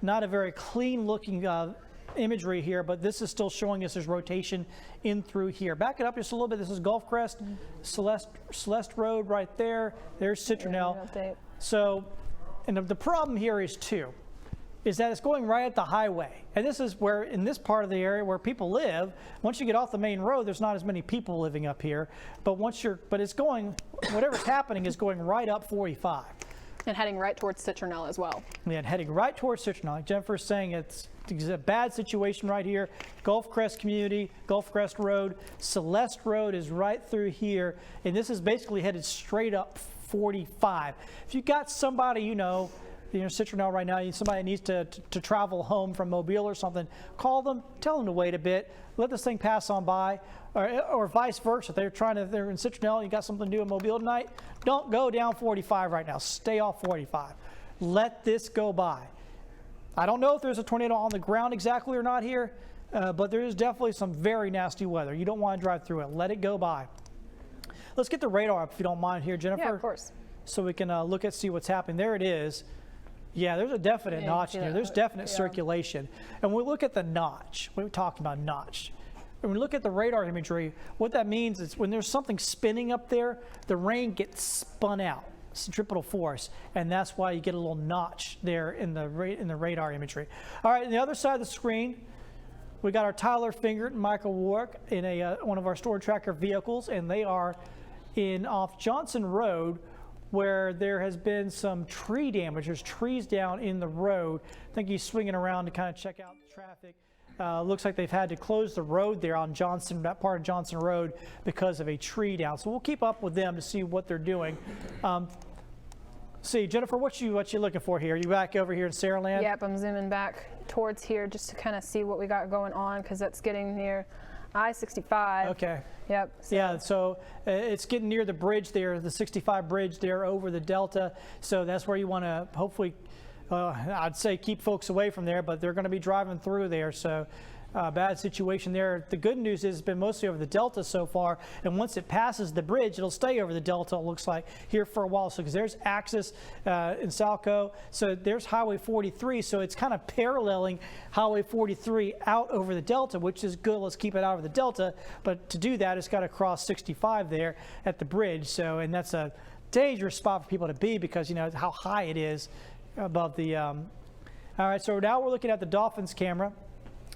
not a very clean looking imagery here, but this is still showing us there's rotation in through here. Back it up just a little bit. This is Gulf Crest, Celeste Road right there. There's Citronelle. So, and the problem here is that it's going right at the highway. And this is where, in this part of the area where people live, once you get off the main road, there's not as many people living up here. But it's going, whatever's happening is going right up 45. And heading right towards Citronelle as well. Yeah, heading right towards Citronelle. Like Jennifer's saying, it's a bad situation right here. Gulf Crest community, Gulf Crest Road, Celeste Road is right through here. And this is basically headed straight up 45. If you got somebody, Citronelle right now, somebody needs to travel home from Mobile or something, call them, tell them to wait a bit, let this thing pass on by, or vice versa. If they're in Citronelle, you got something to do in Mobile tonight, don't go down 45 right now. Stay off 45. Let this go by. I don't know if there's a tornado on the ground exactly or not here, but there is definitely some very nasty weather. You don't want to drive through it. Let it go by. Let's get the radar up if you don't mind here, Jennifer. Yeah, of course. So we can see what's happening. There it is. Yeah, there's a definite notch here. There's definite circulation. And when we look at the notch, we were talking about notch. When we look at the radar imagery, what that means is when there's something spinning up there, the rain gets spun out, centripetal force, and that's why you get a little notch there in the radar imagery. All right, on the other side of the screen, we got our Tyler Fingert and Michael Warwick in one of our storm tracker vehicles, and they are off Johnson Road, where there has been some tree damage. There's trees down in the road. I think he's swinging around to kind of check out the traffic. Looks like they've had to close the road there on that part of Johnson Road because of a tree down. So we'll keep up with them to see what they're doing. See, Jennifer, what you looking for here? Are you back over here in Saraland? Yep, I'm zooming back towards here just to kind of see what we got going on, because that's getting near I-65. Okay. Yep. Yeah, so it's getting near the bridge there, the 65 bridge there over the Delta. So that's where you want to hopefully, I'd say keep folks away from there, but they're going to be driving through there. So bad situation there. The good news is it's been mostly over the Delta so far. And once it passes the bridge, it'll stay over the Delta, it looks like, here for a while. So because there's Axis in Salco. So there's Highway 43. So it's kind of paralleling Highway 43 out over the Delta, which is good. Let's keep it out of the Delta. But to do that, it's got to cross 65 there at the bridge. So, and that's a dangerous spot for people to be because, how high it is above the. All right, so now we're looking at the Dolphins camera.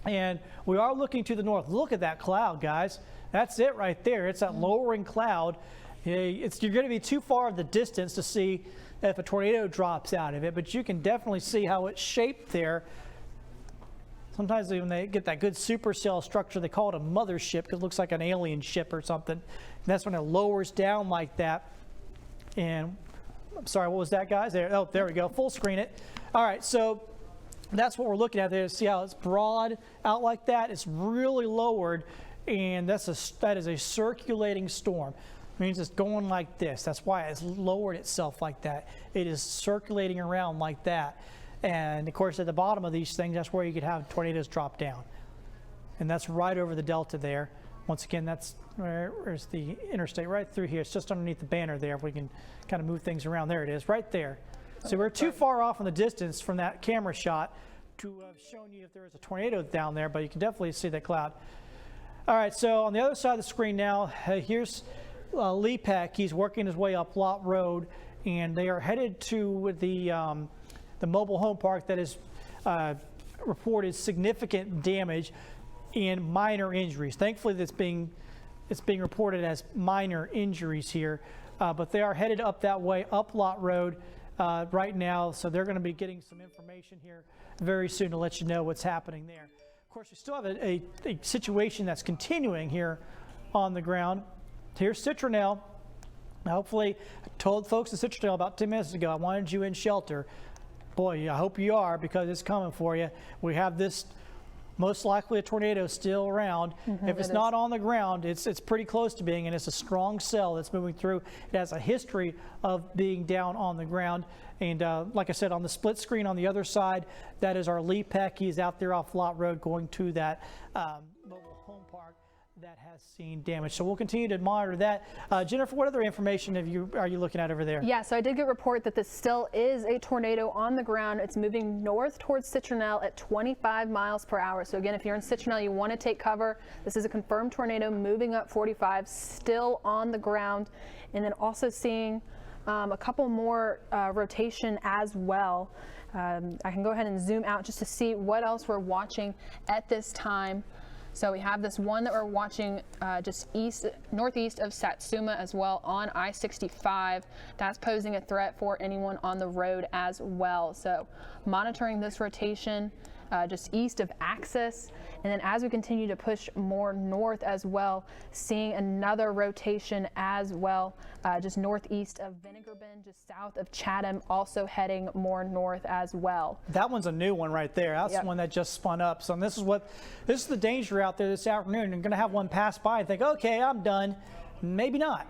And we are looking to the north. Look at that cloud, guys. That's it right there. It's that lowering cloud. You're going to be too far of the distance to see if a tornado drops out of it, but you can definitely see how it's shaped there. Sometimes when they get that good supercell structure, they call it a mothership because it looks like an alien ship or something. And that's when it lowers down like that. And I'm sorry, what was that, guys? There we go. Full screen it. All right, so that's what we're looking at there. See how it's broad out like that? It's really lowered, and that is a circulating storm. It means it's going like this. That's why it's lowered itself like that. It is circulating around like that. And of course, at the bottom of these things, that's where you could have tornadoes drop down. And that's right over the Delta there. Once again, where's the interstate right through here. It's just underneath the banner there. If we can kind of move things around. There it is, right there. So we're too far off in the distance from that camera shot to have shown you if there is a tornado down there, but you can definitely see that cloud. All right, so on the other side of the screen now, here's Lee Peck. He's working his way up Lot Road, and they are headed to the mobile home park that has reported significant damage and minor injuries. Thankfully, it's being reported as minor injuries here, but they are headed up that way, up Lot Road. Right now, so they're going to be getting some information here very soon to let you know what's happening there. Of course, we still have a situation that's continuing here on the ground. Here's Citronelle. Hopefully, I told folks in Citronelle about 10 minutes ago, I wanted you in shelter. Boy, I hope you are, because it's coming for you. We have this, most likely a tornado still around. If it's not on the ground, it's pretty close to being, and it's a strong cell that's moving through. It has a history of being down on the ground. And like I said, on the split screen on the other side, that is our Lee Peck. He's out there off Lot Road going to that mobile home park that has seen damage. So we'll continue to monitor that. Jennifer, what other information are you looking at over there? Yeah, so I did get a report that this still is a tornado on the ground. It's moving north towards Citronelle at 25 miles per hour. So again, if you're in Citronelle, you want to take cover. This is a confirmed tornado moving up 45, still on the ground. And then also seeing a couple more rotation as well. I can go ahead and zoom out just to see what else we're watching at this time. So we have this one that we're watching just northeast of Satsuma as well on I-65. That's posing a threat for anyone on the road as well. So monitoring this rotation just east of Axis. And then as we continue to push more north as well, seeing another rotation as well, just northeast of Vinegar Bend, just south of Chatham, also heading more north as well. That one's a new one right there. That's the one that just spun up. So this is the danger out there this afternoon. You're going to have one pass by and think, okay, I'm done. Maybe not.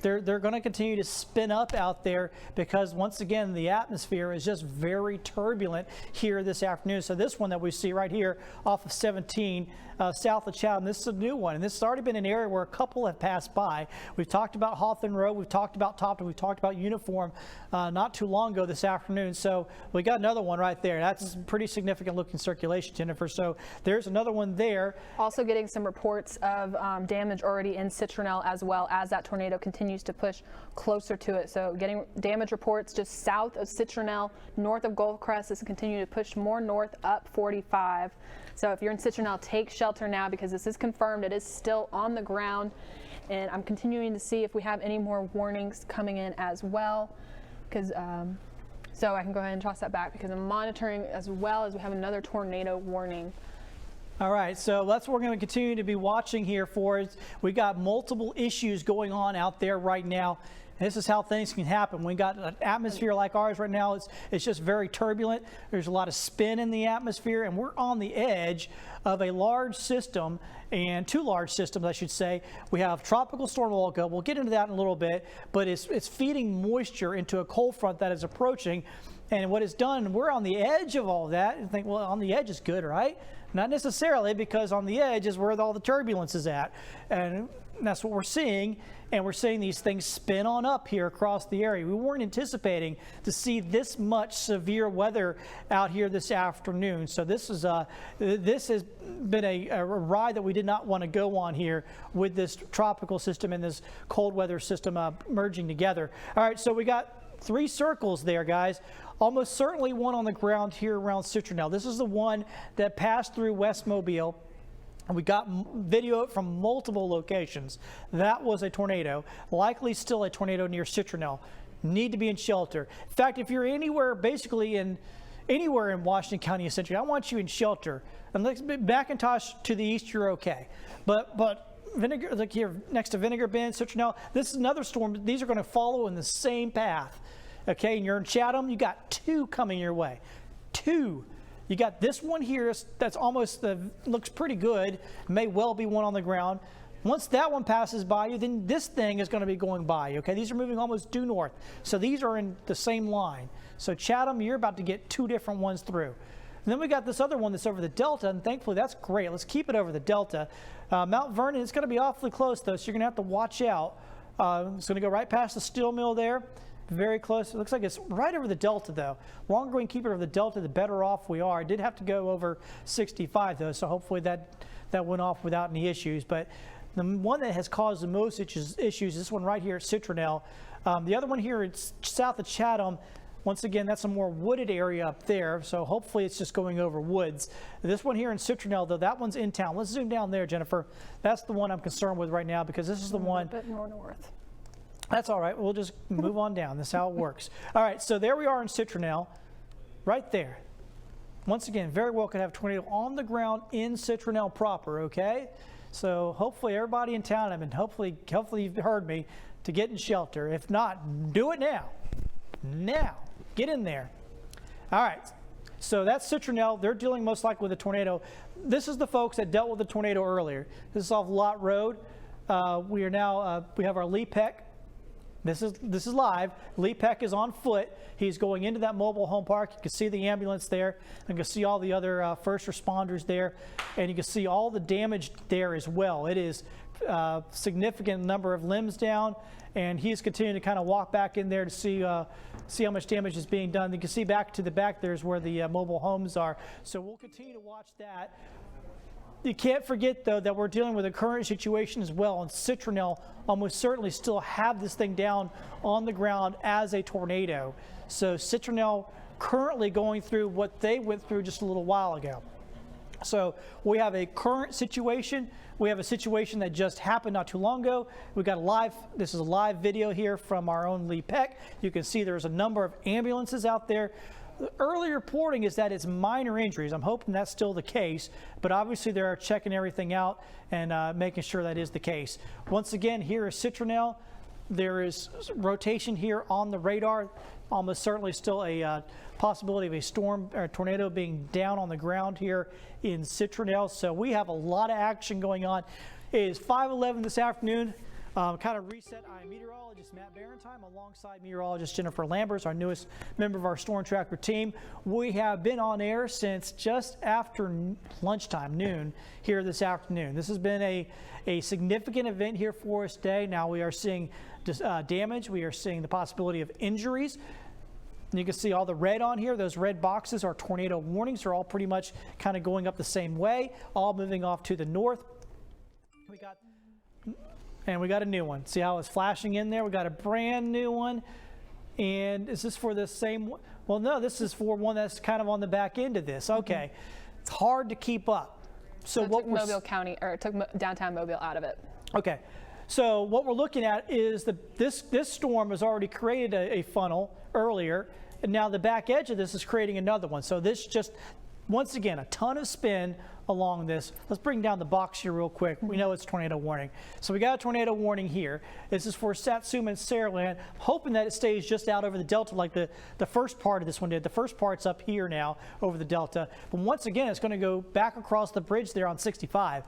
They're going to continue to spin up out there because once again the atmosphere is just very turbulent here this afternoon. So this one that we see right here off of 17 south of Chatham, this is a new one, and this has already been an area where a couple have passed by. We've talked about Hawthorne Road, we've talked about Topton, we've talked about Uniform not too long ago this afternoon. So we got another one right there. That's pretty significant looking circulation, Jennifer. So there's another one there. Also getting some reports of damage already in Citronelle as well as that tornado continues to push closer to it. So getting damage reports just south of Citronelle, north of Goldcrest. This is continuing to push more north up 45. So if you're in Citronelle, take shelter now because this is confirmed. It is still on the ground. And I'm continuing to see if we have any more warnings coming in as well. So I can go ahead and toss that back because I'm monitoring as well as we have another tornado warning. All right, so that's what we're going to continue to be watching here for. We got multiple issues going on out there right now. This is how things can happen. We got an atmosphere like ours right now. It's just very turbulent. There's a lot of spin in the atmosphere, and we're on the edge of a large system, and two large systems, I should say. We have Tropical Storm Olga. We'll get into that in a little bit, but it's feeding moisture into a cold front that is approaching. And what it's done, we're on the edge of all that. And think, well, on the edge is good, right? Not necessarily, because on the edge is where all the turbulence is at. And that's what we're seeing. And we're seeing these things spin on up here across the area. We weren't anticipating to see this much severe weather out here this afternoon. So this has been a ride that we did not want to go on here with this tropical system and this cold weather system merging together. All right, so we got 3 circles there, guys. Almost certainly one on the ground here around Citronelle. This is the one that passed through West Mobile. And we got video from multiple locations. That was a tornado, likely still a tornado near Citronelle. Need to be in shelter. In fact, if you're anywhere, basically anywhere in Washington County, essentially, I want you in shelter. And McIntosh to the east, you're okay. But Vinegar, like here next to Vinegar Bend, Citronelle, this is another storm. These are going to follow in the same path. Okay, and you're in Chatham, you got 2 coming your way. 2. You got this one here that's almost looks pretty good. May well be one on the ground. Once that one passes by you, then this thing is going to be going by you. Okay, these are moving almost due north. So these are in the same line. So Chatham, you're about to get 2 different ones through. And then we got this other one that's over the Delta, and thankfully that's great. Let's keep it over the Delta. Mount Vernon, it's going to be awfully close though, so you're going to have to watch out. It's going to go right past the steel mill there. Very close. It looks like it's right over the Delta, though. The longer we can keep it over the Delta, the better off we are. I did have to go over 65, though, so hopefully that went off without any issues. But the one that has caused the most issues is this one right here at Citronelle. The other one here, it's south of Chatham. Once again, that's a more wooded area up there, so hopefully it's just going over woods. This one here in Citronelle, though, that one's in town. Let's zoom down there, Jennifer. That's the one I'm concerned with right now because this is the one. A bit more north. That's all right. We'll just move on down. That's how it works. All right, so there we are in Citronelle, right there. Once again, very well could have a tornado on the ground in Citronelle proper, okay? So hopefully everybody in town, I mean, hopefully you've heard me, to get in shelter. If not, do it now. Now, get in there. All right, so that's Citronelle. They're dealing most likely with a tornado. This is the folks that dealt with the tornado earlier. This is off Lott Road. We have our Lee Peck This is live. Lee Peck is on foot. He's going into that mobile home park. You can see the ambulance there. You can see all the other first responders there, and you can see all the damage there as well. It is a significant number of limbs down, and he's continuing to kind of walk back in there to see how much damage is being done. You can see back to the back there's where the mobile homes are. So we'll continue to watch that. You can't forget, though, that we're dealing with a current situation as well, and Citronelle almost certainly still have this thing down on the ground as a tornado. So Citronelle currently going through what they went through just a little while ago. So we have a current situation. We have a situation that just happened not too long ago. We got this is a live video here from our own Lee Peck. You can see there's a number of ambulances out there. The early reporting is that it's minor injuries. I'm hoping that's still the case, but obviously they're checking everything out and making sure that is the case. Once again, here is Citronelle. There is rotation here on the radar. Almost certainly still a possibility of a storm or tornado being down on the ground here in Citronelle. So we have a lot of action going on. It is 5:11 this afternoon. Kind of reset. I'm meteorologist Matt Barentime alongside meteorologist Jennifer Lambers, our newest member of our Storm Tracker team. We have been on air since just after lunchtime, noon, here this afternoon. This has been a significant event here for us today. Now we are seeing damage. We are seeing the possibility of injuries. And you can see all the red on here. Those red boxes are tornado warnings. They're all pretty much kind of going up the same way, all moving off to the north. We got a new one. See how it's flashing in there? We got a brand new one. And is this for the same one? Well, no, this is for one that's kind of on the back end of this. Okay. It's hard to keep up. So what took Mobile County, or it took downtown Mobile out of it. Okay. So what we're looking at is this storm has already created a funnel earlier, and now the back edge of this is creating another one. So this just, once again, a ton of spin along this. Let's bring down the box here real quick. We know it's tornado warning. So we got a tornado warning here. This is for Satsuma and Saraland. Hoping that it stays just out over the delta like the first part of this one did. The first part's up here now over the delta. But once again, it's going to go back across the bridge there on 65.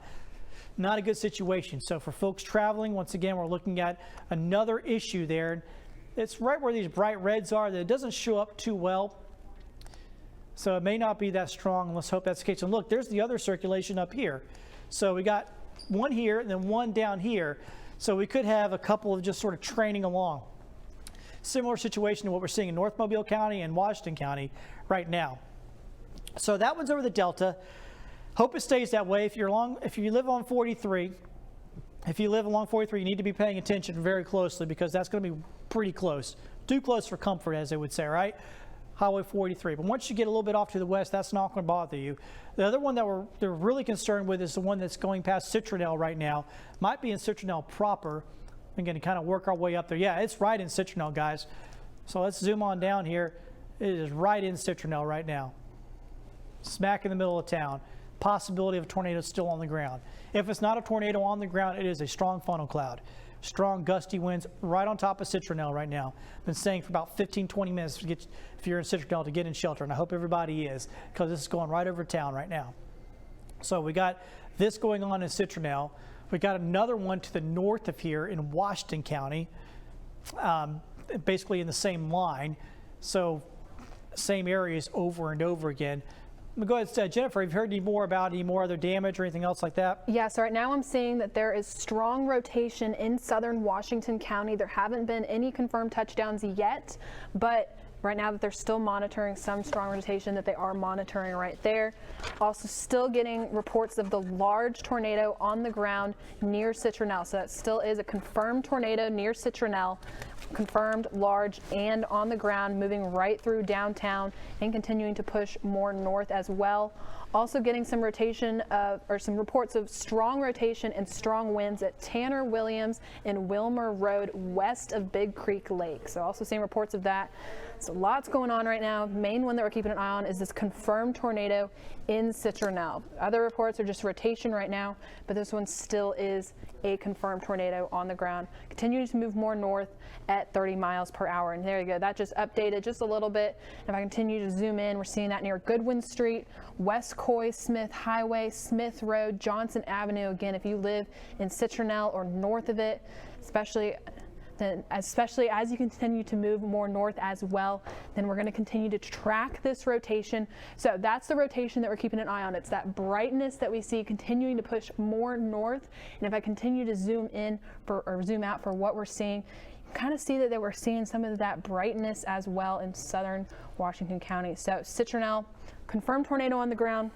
Not a good situation. So for folks traveling, once again, we're looking at another issue there. It's right where these bright reds are that it doesn't show up too well. So it may not be that strong, and let's hope that's the case. And look, there's the other circulation up here. So we got one here and then one down here. So we could have a couple of just sort of training along. Similar situation to what we're seeing in North Mobile County and Washington County right now. So that one's over the delta. Hope it stays that way. If you live on 43, you need to be paying attention very closely because that's going to be pretty close. Too close for comfort, as they would say, right? Highway 43. But once you get a little bit off to the west, that's not going to bother you. The other one that they're really concerned with is the one that's going past Citronelle right now. Might be in Citronelle proper. I'm going to kind of work our way up there. Yeah, it's right in Citronelle, guys. So let's zoom on down here. It is right in Citronelle right now. Smack in the middle of town. Possibility of a tornado still on the ground. If it's not a tornado on the ground, it is a strong funnel cloud. Strong gusty winds right on top of Citronelle right now. Been staying for about 15-20 minutes to get, if you're in Citronelle, to get in shelter, and I hope everybody is, because this is going right over town right now. So we got this going on in Citronelle. We got another one to the north of here in Washington County, basically in the same line. So same areas over and over again. Go ahead, Jennifer, have you heard any more other damage or anything else like that? Yeah, so right now I'm seeing that there is strong rotation in southern Washington County. There haven't been any confirmed touchdowns yet, but right now that they're still monitoring some strong rotation that they are monitoring right there. Also still getting reports of the large tornado on the ground near Citronelle. So that still is a confirmed tornado near Citronelle. Confirmed, large, and on the ground, moving right through downtown and continuing to push more north as well. Also getting some rotation or some reports of strong rotation and strong winds at Tanner Williams and Wilmer Road west of Big Creek Lake. So also seeing reports of that. So lots going on right now. The main one that we're keeping an eye on is this confirmed tornado in Citronelle. Other reports are just rotation right now, but this one still is a confirmed tornado on the ground. Continuing to move more north at 30 miles per hour. And there you go. That just updated just a little bit. If I continue to zoom in, we're seeing that near Goodwin Street, West Coy Smith Highway, Smith Road, Johnson Avenue. Again, if you live in Citronelle or north of it, especially then especially as you continue to move more north as well, then we're going to continue to track this rotation. So that's the rotation that we're keeping an eye on. It's that brightness that we see continuing to push more north. And if I continue to zoom in or zoom out for what we're seeing, you kind of see that we're seeing some of that brightness as well in southern Washington County. So Citronelle, confirmed tornado on the ground.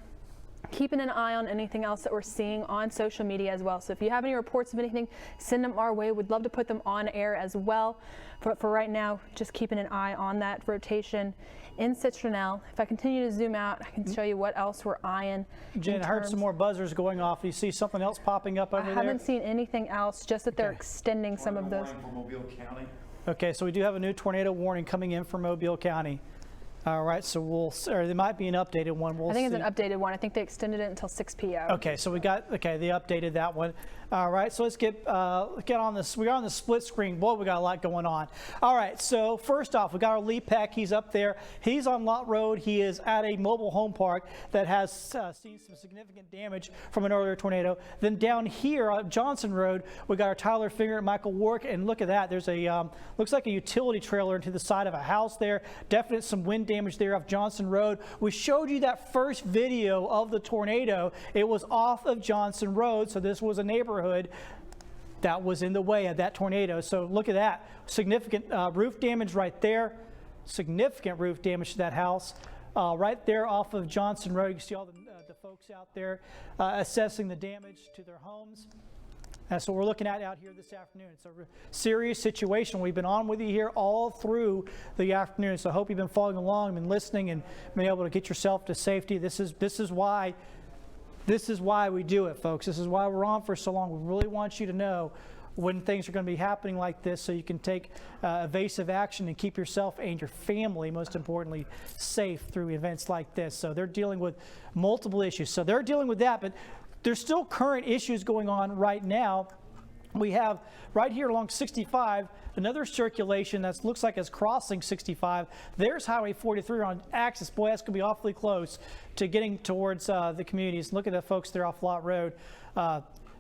Keeping an eye on anything else that we're seeing on social media as well. So if you have any reports of anything, send them our way. We'd love to put them on air as well. But for right now, just keeping an eye on that rotation in Citronelle. If I continue to zoom out, I can show you what else we're eyeing. Jen, I heard some more buzzers going off. You see something else popping up over there? I haven't seen anything else, just that they're extending some of those. For Mobile County. Okay, so we do have a new tornado warning coming in for Mobile County. All right, so or there might be an updated one. We'll I think see. it's an updated one. I think they extended it until 6 p.m. Okay, so they updated that one. All right, so let's get on this. We're on the split screen. Boy, we got a lot going on. All right, so first off, we got our Lee Peck. He's up there. He's on Lot Road. He is at a mobile home park that has seen some significant damage from an earlier tornado. Then down here on Johnson Road, we got our Tyler Finger and Michael Wark, and look at that. There's a looks like a utility trailer into the side of a house there. Definite some wind damage there off Johnson Road. We showed you that first video of the tornado. It was off of Johnson Road, so this was a neighborhood that was in the way of that tornado. So look at that. Significant roof damage right there. Significant roof damage to that house. Right there off of Johnson Road. You can see all the folks out there assessing the damage to their homes. That's what we're looking at out here this afternoon. It's a serious situation. We've been on with you here all through the afternoon, so I hope you've been following along, been listening, and been able to get yourself to safety. This is why we do it, folks. This is why we're on for so long. We really want you to know when things are going to be happening like this, so you can take evasive action and keep yourself and your family, most importantly, safe through events like this. So they're dealing with multiple issues. So they're dealing with that, but there's still current issues going on right now. We have right here along 65 another circulation that looks like it's crossing 65. There's Highway 43 on axis. Boy, that's going to be awfully close to getting towards the communities. Look at the folks there off Lot Road.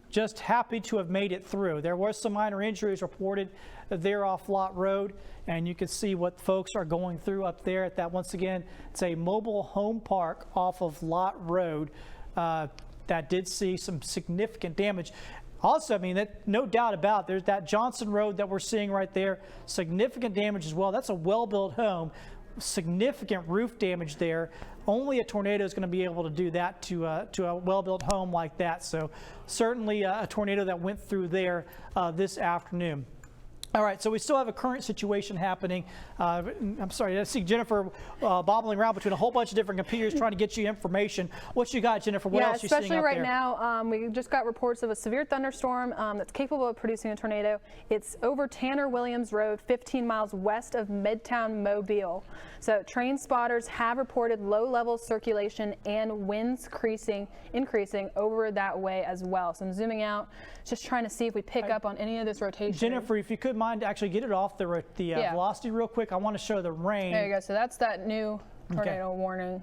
Just happy to have made it through. There was some minor injuries reported there off Lot Road, and you can see what folks are going through up there at that. Once again, it's a mobile home park off of Lot Road. That did see some significant damage. Also, I mean, that, no doubt about it, there's that Johnson Road that we're seeing right there. Significant damage as well. That's a well-built home. Significant roof damage there. Only a tornado is going to be able to do that to a well-built home like that. So certainly a tornado that went through there this afternoon. All right, so we still have a current situation happening. I'm sorry, I see Jennifer bobbling around between a whole bunch of different computers trying to get you information. What you got, Jennifer? What else you seeing out there? Yeah, especially right now, we just got reports of a severe thunderstorm that's capable of producing a tornado. It's over Tanner Williams Road, 15 miles west of Midtown Mobile. So train spotters have reported low-level circulation and winds increasing over that way as well. So I'm zooming out, just trying to see if we pick up on any of this rotation. Jennifer, if you could mind to actually get it off the velocity real quick. I want to show the rain. There you go. So that's that new tornado warning,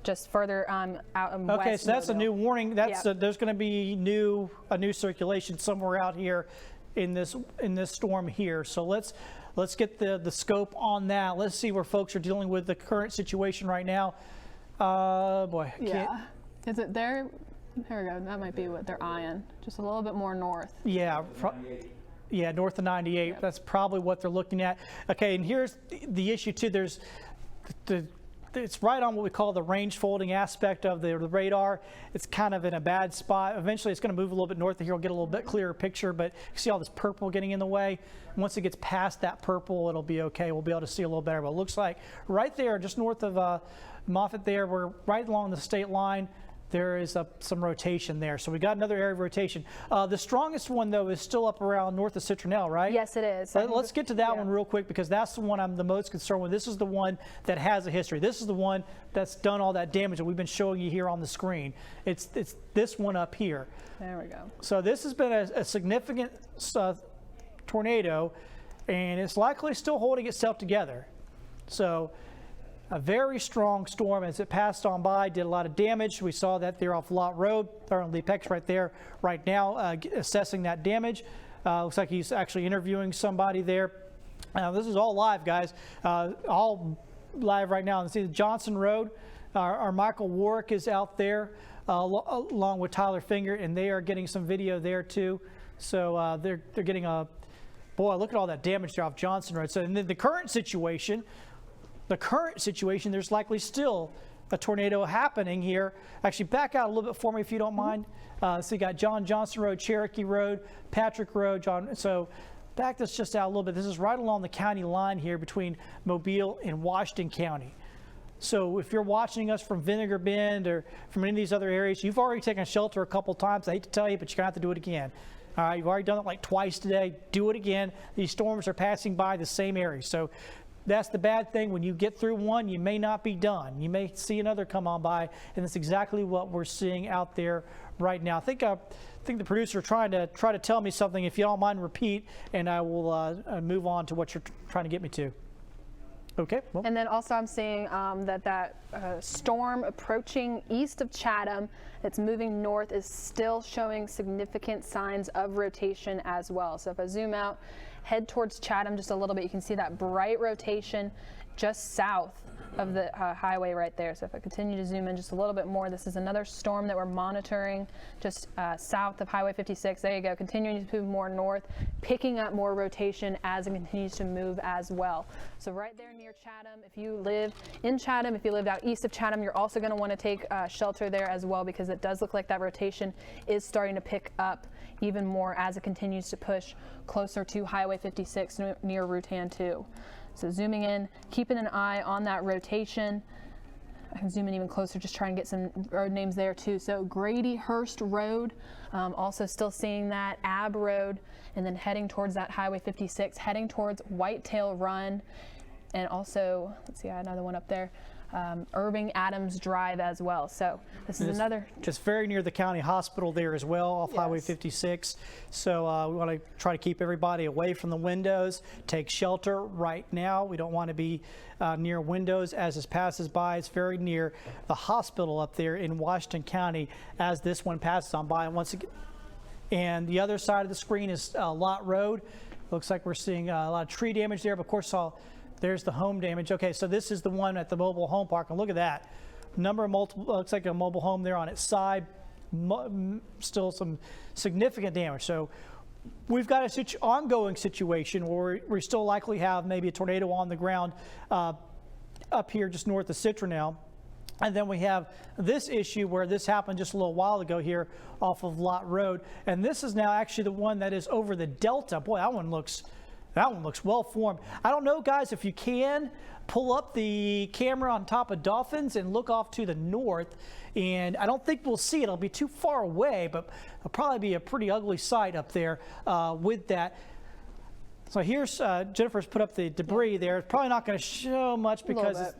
just further out west. Okay, so that's a new warning. That's there's going to be a new circulation somewhere out here in this storm here. So let's get the scope on that. Let's see where folks are dealing with the current situation right now. Boy, I can't. Is it there? There we go. That might be what they're eyeing. Just a little bit more north. Yeah. Yeah, north of 98. Yep. That's probably what they're looking at. Okay, and here's the issue too. There's it's right on what we call the range folding aspect of the radar. It's kind of in a bad spot. Eventually, it's going to move a little bit north of here. We'll get a little bit clearer picture, but you see all this purple getting in the way. Once it gets past that purple, it'll be okay. We'll be able to see a little better. But it looks like right there, just north of Moffett there, we're right along the state line. There is some rotation there. So we got another area of rotation. The strongest one, though, is still up around north of Citronelle, right? Yes, it is. Let's get to that one real quick, because that's the one I'm the most concerned with. This is the one that has a history. This is the one that's done all that damage that we've been showing you here on the screen. It's this one up here. There we go. So this has been a significant tornado, and it's likely still holding itself together. So a very strong storm as it passed on by, did a lot of damage. We saw that there off Lot Road. Lee Peck's right there right now assessing that damage. Looks like he's actually interviewing somebody there. This is all live, guys. All live right now. See the Johnson Road. Our Michael Warwick is out there along with Tyler Finger, and they are getting some video there too. So they're getting a, boy, look at all that damage there off Johnson Road. So in the current situation, there's likely still a tornado happening here. Actually, back out a little bit for me if you don't mind. So you got John Johnson Road, Cherokee Road, Patrick Road, so back this just out a little bit. This is right along the county line here between Mobile and Washington County. So if you're watching us from Vinegar Bend or from any of these other areas, you've already taken shelter a couple times. I hate to tell you, but you're going to have to do it again. All right, you've already done it like twice today. Do it again. These storms are passing by the same area. So that's the bad thing. When you get through one, you may not be done. You may see another come on by, and that's exactly what we're seeing out there right now. I think the producer trying to tell me something. If you don't mind, repeat, and I will move on to what you're trying to get me to. Okay. Well. And then also I'm seeing that storm approaching east of Chatham, it's moving north, is still showing significant signs of rotation as well. So if I zoom out, head towards Chatham just a little bit, you can see that bright rotation just south of the highway right there. So if I continue to zoom in just a little bit more, this is another storm that we're monitoring just south of Highway 56. There you go, continuing to move more north, picking up more rotation as it continues to move as well. So right there near Chatham, if you live in Chatham, if you lived out east of Chatham, you're also going to want to take shelter there as well, because it does look like that rotation is starting to pick up even more as it continues to push closer to Highway 56 near Rutan 2. So zooming in, keeping an eye on that rotation. I can zoom in even closer, just try and get some road names there too. So Grady Hurst Road, also still seeing that, Ab Road, and then heading towards that Highway 56, heading towards Whitetail Run, and also, let's see, I had another one up there, Irving Adams Drive as well. So this is another. It's very near the county hospital there as well, off Highway 56. So we want to try to keep everybody away from the windows. Take shelter right now. We don't want to be near windows as this passes by. It's very near the hospital up there in Washington County as this one passes on by. And once again, and the other side of the screen is Lot Road. Looks like we're seeing a lot of tree damage there, but of course there's the home damage. Okay, so this is the one at the mobile home park, and look at that. Number of multiple, looks like a mobile home there on its side. Still some significant damage. So we've got an ongoing situation where we still likely have maybe a tornado on the ground up here just north of Citronelle. And then we have this issue where this happened just a little while ago here off of Lot Road. And this is now actually the one that is over the Delta. Boy, that one looks well formed. I don't know, guys, if you can pull up the camera on top of Dolphins and look off to the north. And I don't think we'll see it. It'll be too far away, but it'll probably be a pretty ugly sight up there with that. So here's Jennifer's put up the debris there. It's probably not going to show much because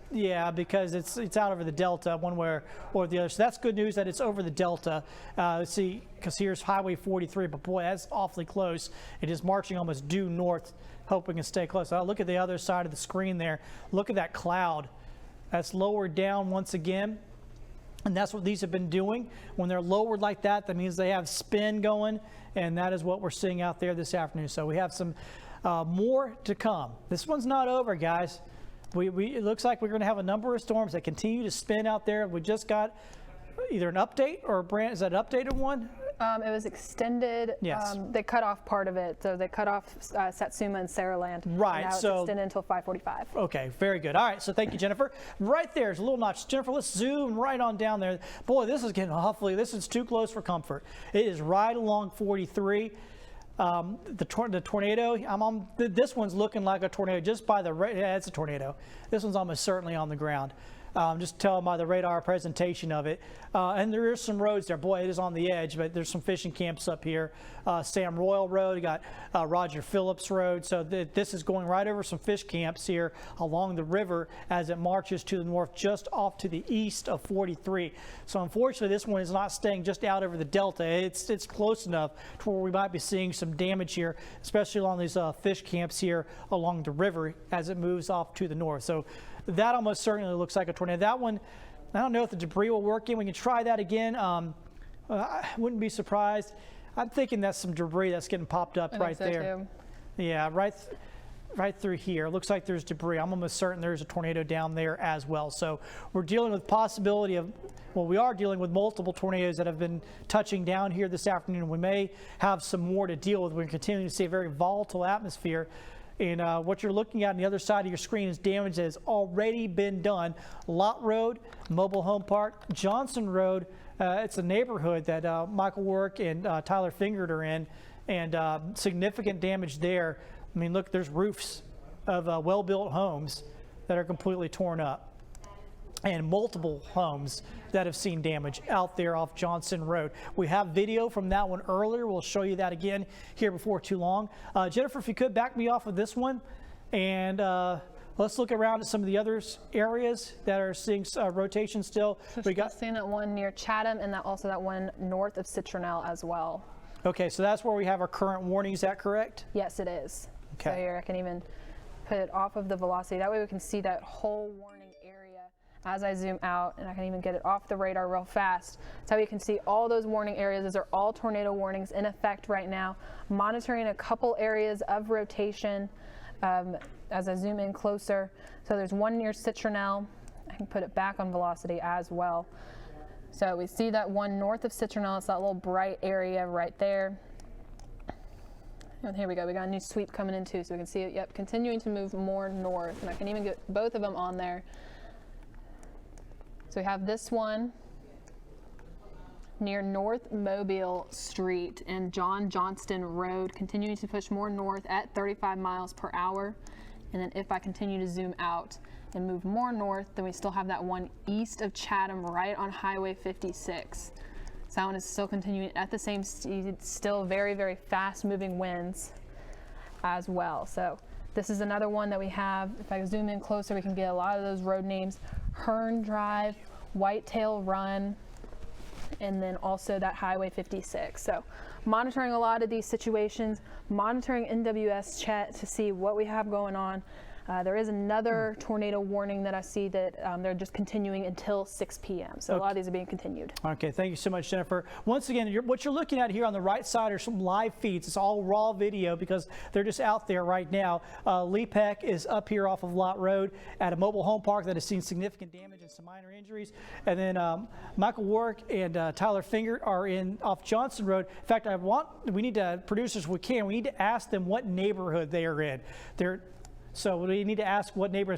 because it's out over the Delta one way or the other. So that's good news that it's over the Delta. Let's see, because here's Highway 43, but boy, that's awfully close. It is marching almost due north, hoping to stay close. Look at the other side of the screen there. Look at that cloud. That's lowered down once again. And that's what these have been doing. When they're lowered like that, that means they have spin going, and that is what we're seeing out there this afternoon. So we have some more to come. This one's not over, guys. It looks like we're going to have a number of storms that continue to spin out there. We just got either an update or a brand. Is that an updated one? It was extended. Yes. They cut off part of it. So they cut off Satsuma and Saraland. Right. Now So it's extended until 5:45. Okay. Very good. All right. So thank you, Jennifer. Right there's a little notch. Jennifer, let's zoom right on down there. Boy, this is getting awfully. This is too close for comfort. It is right along 43. The tornado, this one's looking like a tornado just by it's a tornado. This one's almost certainly on the ground. Just tell by the radar presentation of it. And there is some roads there. Boy, it is on the edge, but there's some fishing camps up here. Sam Royal Road, you got Roger Phillips Road. So this is going right over some fish camps here along the river as it marches to the north, just off to the east of 43. So unfortunately, this one is not staying just out over the Delta. It's close enough to where we might be seeing some damage here, especially along these fish camps here along the river as it moves off to the north. So that almost certainly looks like a tornado. That one, I don't know if the debris will work in. We can try that again. I wouldn't be surprised. I'm thinking that's some debris that's getting popped up right think so there. too. Yeah, right through here. Looks like there's debris. I'm almost certain there's a tornado down there as well. So we're dealing with possibility of, well, we are dealing with multiple tornadoes that have been touching down here this afternoon. We may have some more to deal with. We're continuing to see a very volatile atmosphere. And what you're looking at on the other side of your screen is damage that has already been done. Lott Road, Mobile Home Park, Johnson Road. It's a neighborhood that Michael Warwick and Tyler Fingert are in, and significant damage there. I mean, look, there's roofs of well-built homes that are completely torn up, and multiple homes that have seen damage out there off Johnson Road. We have video from that one earlier. We'll show you that again here before too long. Jennifer, if you could back me off of this one, and let's look around at some of the other areas that are seeing rotation still. So We got seeing that one near Chatham, and also that one north of Citronelle as well. okay, so that's where we have our current warning. Is that correct? Yes, it is. Okay. So here I can even put it off of the velocity. That way we can see that whole warning area as I zoom out, and I can even get it off the radar real fast. That's how we can see all those warning areas. Those are all tornado warnings in effect right now. Monitoring a couple areas of rotation as I zoom in closer. So there's one near Citronelle. I can put it back on velocity as well. So we see that one north of Citronelle. It's that little bright area right there. And here we go. We got a new sweep coming in too, so we can see it. Yep, continuing to move more north, and I can even get both of them on there. So we have this one near North Mobile Street and John Johnston Road, continuing to push more north at 35 miles per hour. And then if I continue to zoom out and move more north, then we still have that one east of Chatham right on Highway 56. So that one is still continuing at the same speed, still very, very fast moving winds as well. So this is another one that we have. If I zoom in closer, we can get a lot of those road names. Hearn Drive, Whitetail Run, and then also that Highway 56. So monitoring a lot of these situations, monitoring NWS chat to see what we have going on. There is another tornado warning that I see that they're just continuing until 6 p.m. So a lot of these are being continued. Okay, thank you so much, Jennifer. Once again, what you're looking at here on the right side are some live feeds. It's all raw video because they're just out there right now. Lee Peck is up here off of Lott Road at a mobile home park that has seen significant damage and some minor injuries. And then Michael Warwick and Tyler Fingert are in off Johnson Road. In fact, we need to, producers, we need to ask them what neighborhood they are in. So we need to ask what neighborhood.